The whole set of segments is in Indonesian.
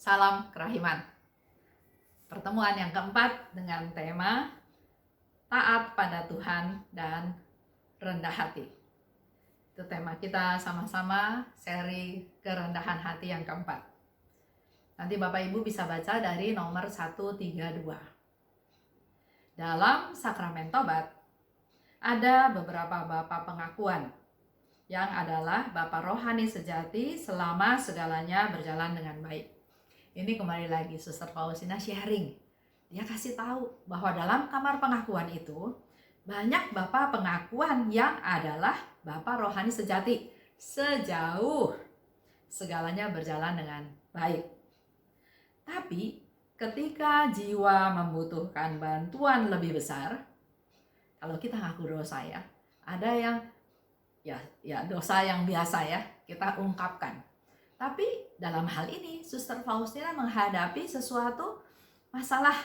Salam kerahiman. Pertemuan yang keempat dengan tema taat pada Tuhan dan rendah hati. Itu tema kita sama-sama seri kerendahan hati yang keempat. Nanti Bapak Ibu bisa baca dari nomor 132. Dalam sakramen tobat ada beberapa bapa pengakuan yang adalah bapa rohani sejati selama segalanya berjalan dengan baik. Ini kembali lagi Suster Faustina sharing. Dia kasih tahu bahwa dalam kamar pengakuan itu banyak bapa pengakuan yang adalah bapa rohani sejati sejauh segalanya berjalan dengan baik. Tapi ketika jiwa membutuhkan bantuan lebih besar, kalau kita ngaku dosa ya, ada yang ya dosa yang biasa ya kita ungkapkan. Tapi dalam hal ini Suster Faustina menghadapi sesuatu masalah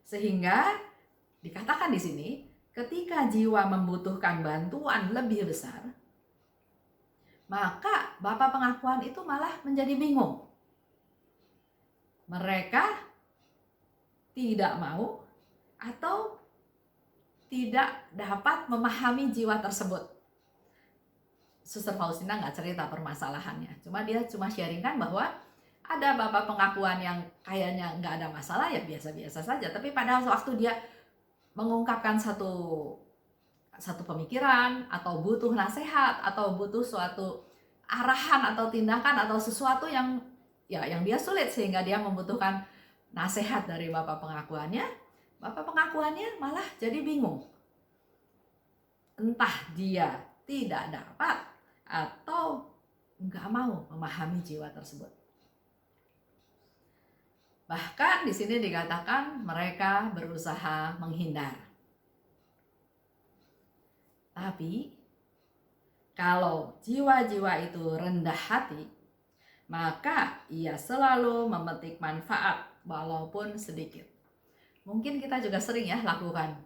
sehingga dikatakan di sini ketika jiwa membutuhkan bantuan lebih besar, maka bapa pengakuan itu malah menjadi bingung. Mereka tidak mau atau tidak dapat memahami jiwa tersebut. Suster Faustina nggak cerita permasalahannya, dia cuma sharingkan bahwa ada bapak pengakuan yang kayaknya nggak ada masalah ya biasa-biasa saja, tapi pada waktu dia mengungkapkan satu pemikiran atau butuh nasihat atau butuh suatu arahan atau tindakan atau sesuatu yang dia sulit sehingga dia membutuhkan nasihat dari bapak pengakuannya malah jadi bingung. Entah dia tidak dapat atau nggak mau memahami jiwa tersebut. Bahkan di sini dikatakan mereka berusaha menghindar. Tapi kalau jiwa-jiwa itu rendah hati, maka ia selalu memetik manfaat walaupun sedikit. Mungkin kita juga sering ya lakukan.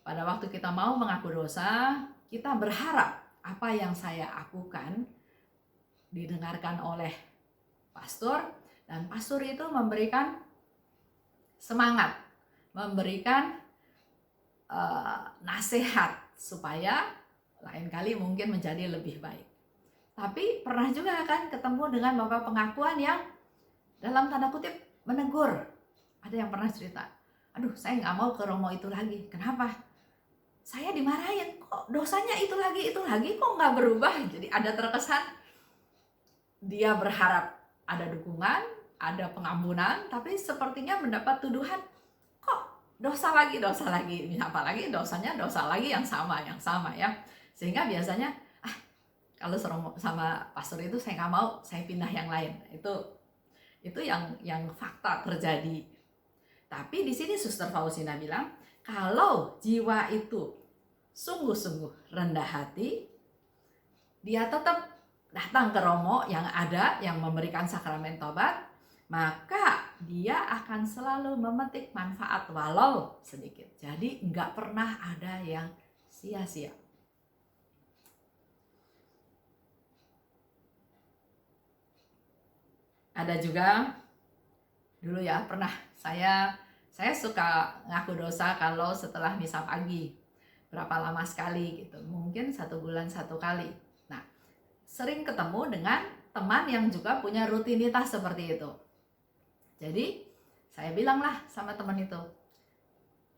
Pada waktu kita mau mengaku dosa, kita berharap apa yang saya akukan didengarkan oleh pastor, dan pastor itu memberikan semangat, memberikan nasihat supaya lain kali mungkin menjadi lebih baik. Tapi pernah juga kan ketemu dengan bapak pengakuan yang dalam tanda kutip menegur. Ada yang pernah cerita, aduh saya nggak mau ke Romo itu lagi. Kenapa? Saya dimarahin, kok dosanya itu lagi kok nggak berubah. Jadi ada terkesan dia berharap ada dukungan, ada pengampunan, tapi sepertinya mendapat tuduhan, kok dosa lagi. Apalagi dosanya dosa lagi yang sama ya. Sehingga biasanya kalau sama pastor itu saya nggak mau, saya pindah yang lain. Itu yang fakta terjadi. Tapi di sini Suster Faustina bilang, kalau jiwa itu sungguh-sungguh rendah hati, dia tetap datang ke Romo yang ada, yang memberikan sakramen tobat, maka dia akan selalu memetik manfaat walau sedikit. Jadi nggak pernah ada yang sia-sia. Ada juga dulu ya, pernah saya suka ngaku dosa kalau setelah misa pagi, berapa lama sekali gitu, mungkin 1 bulan 1 kali. Nah, sering ketemu dengan teman yang juga punya rutinitas seperti itu. Jadi saya bilanglah sama teman itu,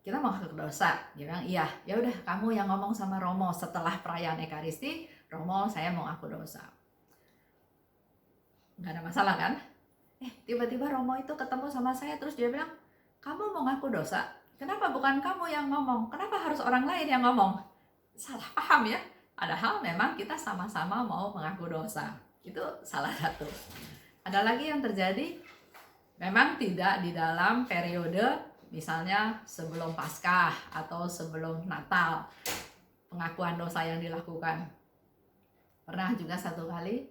kita mau ngaku dosa. Dia bilang iya, ya udah kamu yang ngomong sama Romo setelah perayaan Ekaristi, Romo saya mau ngaku dosa. Nggak ada masalah kan? Tiba-tiba Romo itu ketemu sama saya, terus dia bilang, kamu mau ngaku dosa, kenapa bukan kamu yang ngomong? Kenapa harus orang lain yang ngomong? Salah paham ya. Padahal memang kita sama-sama mau mengaku dosa. Itu salah satu. Ada lagi yang terjadi, memang tidak di dalam periode misalnya sebelum Paskah atau sebelum Natal, pengakuan dosa yang dilakukan. Pernah juga 1 kali,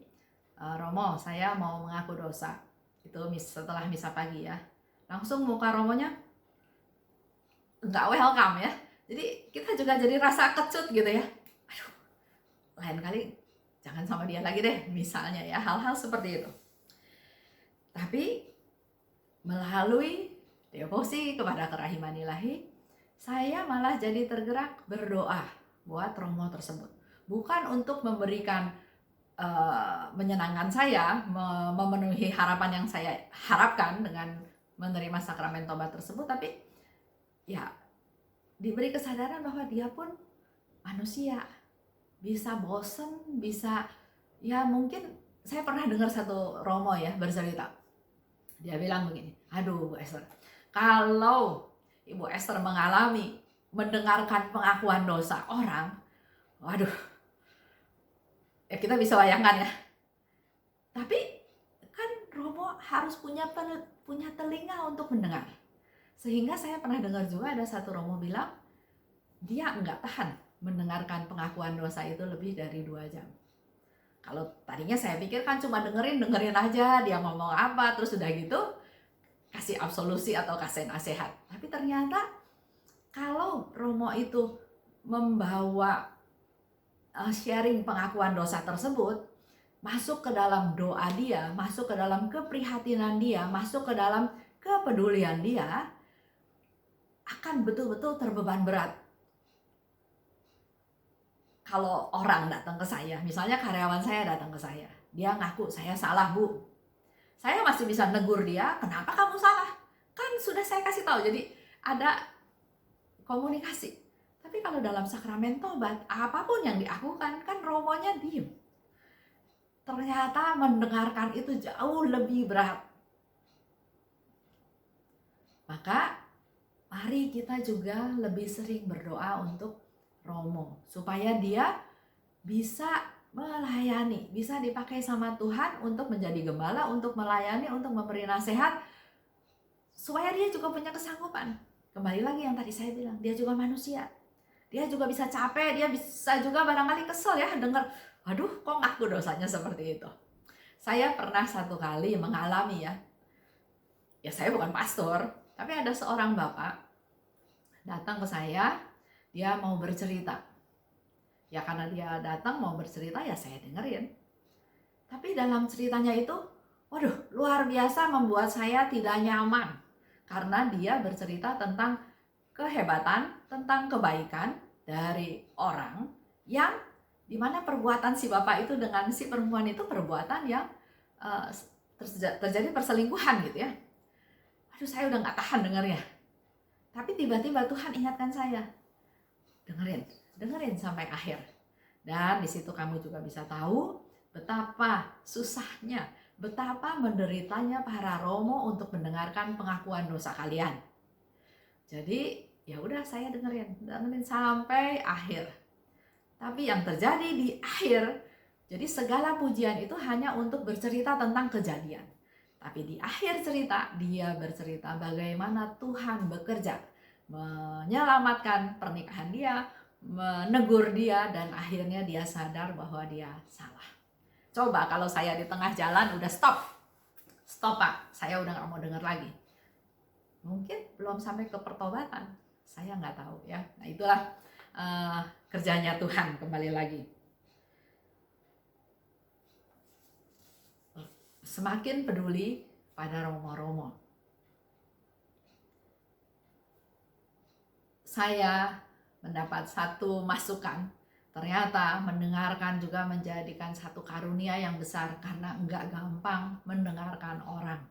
Romo saya mau mengaku dosa. Itu setelah misa pagi ya. Langsung muka Romonya nggak welcome ya. Jadi kita juga jadi rasa kecut gitu ya. Aduh, lain kali jangan sama dia lagi deh misalnya ya, hal-hal seperti itu. Tapi melalui devosi kepada kerahiman ilahi, saya malah jadi tergerak berdoa buat Romo tersebut. Bukan untuk memberikan menyenangkan saya, memenuhi harapan yang saya harapkan dengan menerima sakramen tobat tersebut, tapi ya diberi kesadaran bahwa dia pun manusia, bisa bosen, bisa ya mungkin. Saya pernah dengar satu Romo ya bercerita, dia bilang begini, aduh Bu Esther, kalau Ibu Esther mendengarkan pengakuan dosa orang, waduh, ya kita bisa bayangkan ya. Tapi kan Romo harus punya telinga untuk mendengar. Sehingga saya pernah dengar juga ada satu Romo bilang, dia nggak tahan mendengarkan pengakuan dosa itu lebih dari 2 jam. Kalau tadinya saya pikir kan cuma dengerin aja dia ngomong apa, terus udah gitu kasih absolusi atau kasih nasihat. Tapi ternyata kalau Romo itu membawa sharing pengakuan dosa tersebut, masuk ke dalam doa dia, masuk ke dalam keprihatinan dia, masuk ke dalam kepedulian dia, akan betul-betul terbeban berat. Kalau orang datang ke saya, misalnya karyawan saya datang ke saya, dia ngaku saya salah Bu, saya masih bisa negur dia, kenapa kamu salah? Kan sudah saya kasih tahu, jadi ada komunikasi. Tapi kalau dalam sakramen tobat, apapun yang diakukan, kan Romonya diem. Ternyata mendengarkan itu jauh lebih berat. Maka mari kita juga lebih sering berdoa untuk Romo, supaya dia bisa melayani, bisa dipakai sama Tuhan untuk menjadi gembala, untuk melayani, untuk memberi nasihat, supaya dia juga punya kesanggupan. Kembali lagi yang tadi saya bilang, dia juga manusia, dia juga bisa capek, dia bisa juga barangkali kesel ya dengar, aduh kok ngaku dosanya seperti itu. Saya pernah satu kali mengalami ya saya bukan pastor, tapi ada seorang bapak datang ke saya, dia mau bercerita. Ya karena dia datang mau bercerita, ya saya dengerin. Tapi dalam ceritanya itu, waduh, luar biasa membuat saya tidak nyaman. Karena dia bercerita tentang kehebatan, tentang kebaikan dari orang yang dimana perbuatan si bapak itu dengan si perempuan itu perbuatan yang terjadi perselingkuhan gitu ya. Aduh, saya udah gak tahan dengarnya. Tapi tiba-tiba Tuhan ingatkan saya, dengerin sampai akhir. Dan di situ kamu juga bisa tahu betapa susahnya, betapa menderitanya para Romo untuk mendengarkan pengakuan dosa kalian. Jadi ya udah saya dengerin sampai akhir. Tapi yang terjadi di akhir, jadi segala pujian itu hanya untuk bercerita tentang kejadian. Tapi di akhir cerita, dia bercerita bagaimana Tuhan bekerja, menyelamatkan pernikahan dia, menegur dia, dan akhirnya dia sadar bahwa dia salah. Coba kalau saya di tengah jalan udah stop Pak, saya udah gak mau dengar lagi. Mungkin belum sampai ke pertobatan, saya nggak tahu ya. Nah itulah kerjanya Tuhan, kembali lagi. Semakin peduli pada Romo-Romo. Saya mendapat satu masukan, ternyata mendengarkan juga menjadikan satu karunia yang besar karena enggak gampang mendengarkan orang.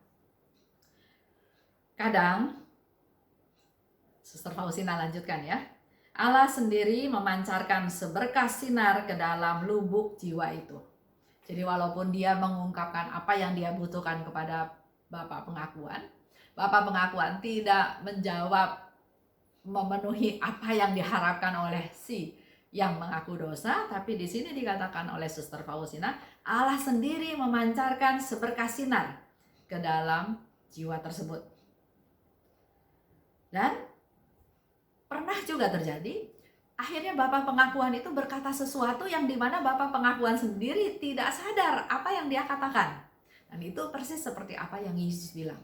Kadang, Suster Faustina lanjutkan ya, Allah sendiri memancarkan seberkas sinar ke dalam lubuk jiwa itu. Jadi walaupun dia mengungkapkan apa yang dia butuhkan kepada Bapak pengakuan tidak menjawab, memenuhi apa yang diharapkan oleh si yang mengaku dosa, tapi di sini dikatakan oleh Suster Faustina, Allah sendiri memancarkan seberkas sinar ke dalam jiwa tersebut. Dan pernah juga terjadi, akhirnya Bapak pengakuan itu berkata sesuatu yang dimana Bapak pengakuan sendiri tidak sadar apa yang dia katakan. Dan itu persis seperti apa yang Yesus bilang.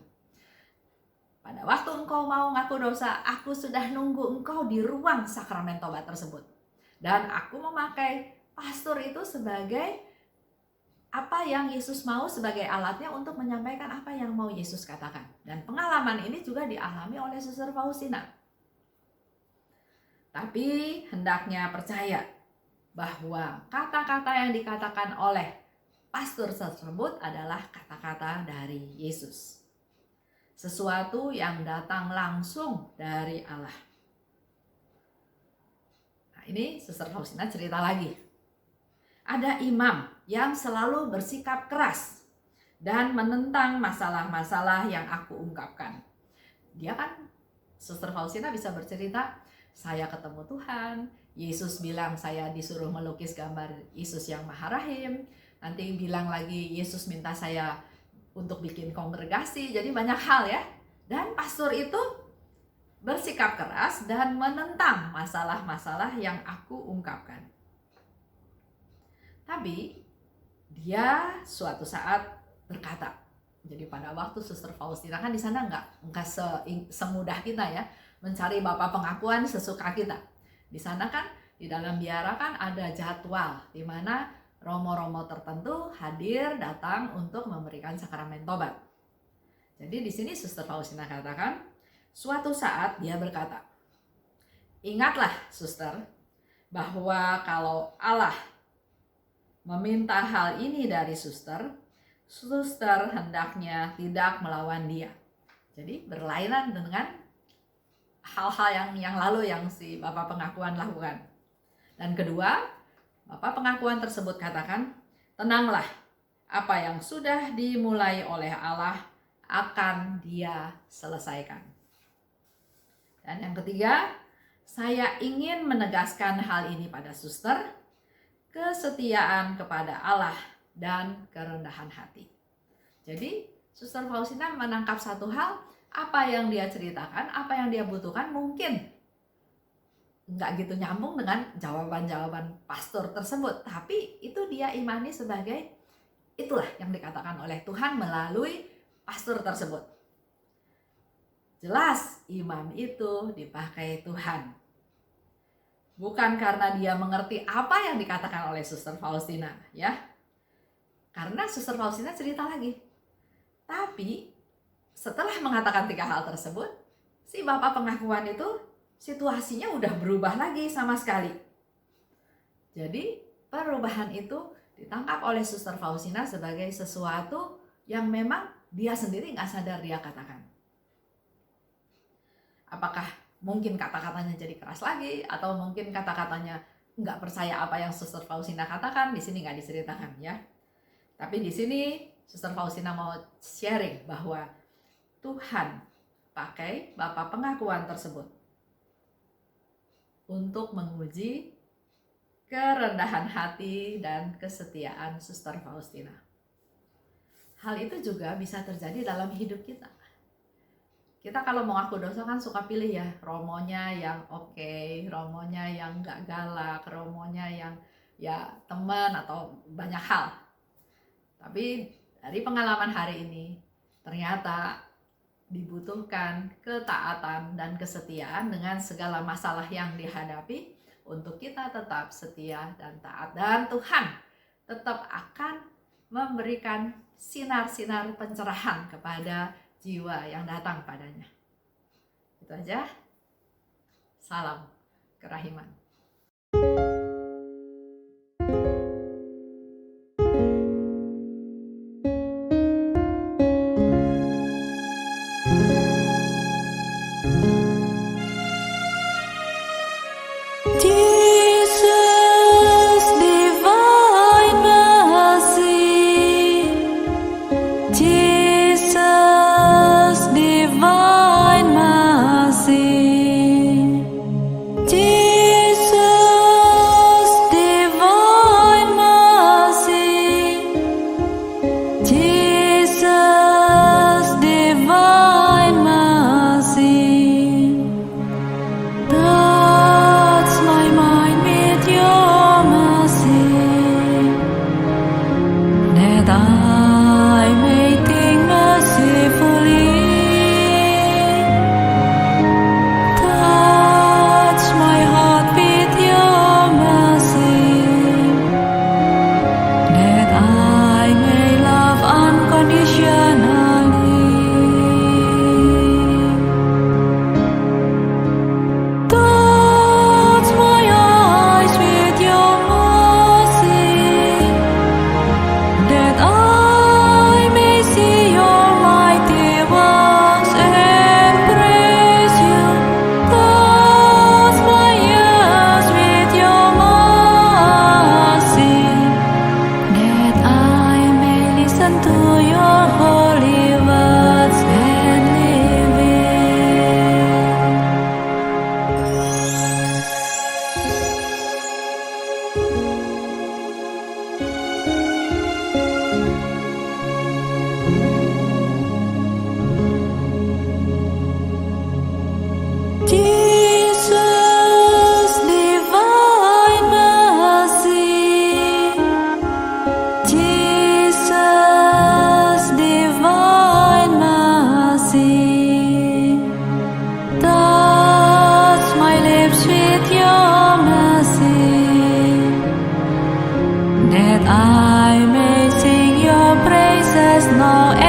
Pada waktu engkau mau ngaku dosa, aku sudah nunggu engkau di ruang sakramen tobat tersebut. Dan aku memakai pastor itu sebagai apa yang Yesus mau sebagai alatnya untuk menyampaikan apa yang mau Yesus katakan. Dan pengalaman ini juga dialami oleh Suster Faustina. Tapi hendaknya percaya bahwa kata-kata yang dikatakan oleh pastor tersebut adalah kata-kata dari Yesus. Sesuatu yang datang langsung dari Allah. Nah, ini Suster Faustina cerita lagi. Ada imam yang selalu bersikap keras dan menentang masalah-masalah yang aku ungkapkan. Dia kan, Suster Faustina bisa bercerita, saya ketemu Tuhan, Yesus bilang saya disuruh melukis gambar Yesus yang Maha Rahim, nanti bilang lagi Yesus minta saya untuk bikin kongregasi, jadi banyak hal ya. Dan pastor itu bersikap keras dan menentang masalah-masalah yang aku ungkapkan. Tapi dia suatu saat berkata, jadi pada waktu Suster Faustina kan di sana nggak semudah kita ya mencari Bapak pengakuan sesuka kita. Di sana kan di dalam biara kan ada jadwal di mana romo-romo tertentu hadir datang untuk memberikan sakramen tobat. Jadi di sini Suster Faustina katakan, suatu saat dia berkata, ingatlah Suster, bahwa kalau Allah meminta hal ini dari Suster hendaknya tidak melawan dia. Jadi berlainan dengan hal-hal yang lalu yang si Bapak pengakuan lakukan. Dan kedua, Bapak pengakuan tersebut katakan, tenanglah, apa yang sudah dimulai oleh Allah akan dia selesaikan. Dan yang ketiga, saya ingin menegaskan hal ini pada Suster, kesetiaan kepada Allah dan kerendahan hati. Jadi Suster Faustina menangkap satu hal, apa yang dia ceritakan, apa yang dia butuhkan mungkin nggak gitu nyambung dengan jawaban-jawaban pastor tersebut, tapi itu dia imani sebagai itulah yang dikatakan oleh Tuhan melalui pastor tersebut. Jelas imam itu dipakai Tuhan. Bukan karena dia mengerti apa yang dikatakan oleh Suster Faustina, ya. Karena Suster Faustina cerita lagi. Tapi setelah mengatakan 3 hal tersebut, si Bapak pengakuan itu situasinya udah berubah lagi sama sekali. Jadi perubahan itu ditangkap oleh Suster Faustina sebagai sesuatu yang memang dia sendiri nggak sadar dia katakan. Apakah mungkin kata-katanya jadi keras lagi, atau mungkin kata-katanya nggak percaya apa yang Suster Faustina katakan, di sini nggak diceritakan ya. Tapi di sini Suster Faustina mau sharing bahwa Tuhan pakai Bapak pengakuan tersebut untuk menguji kerendahan hati dan kesetiaan Suster Faustina. Hal itu juga bisa terjadi dalam hidup kita. Kita kalau mau ngaku dosa kan suka pilih ya, romonya yang oke, romonya yang gak galak, romonya yang ya teman atau banyak hal. Tapi dari pengalaman hari ini, ternyata dibutuhkan ketaatan dan kesetiaan dengan segala masalah yang dihadapi untuk kita tetap setia dan taat. Dan Tuhan tetap akan memberikan sinar-sinar pencerahan kepada jiwa yang datang padanya. Itu aja. Salam kerahiman. Jesus know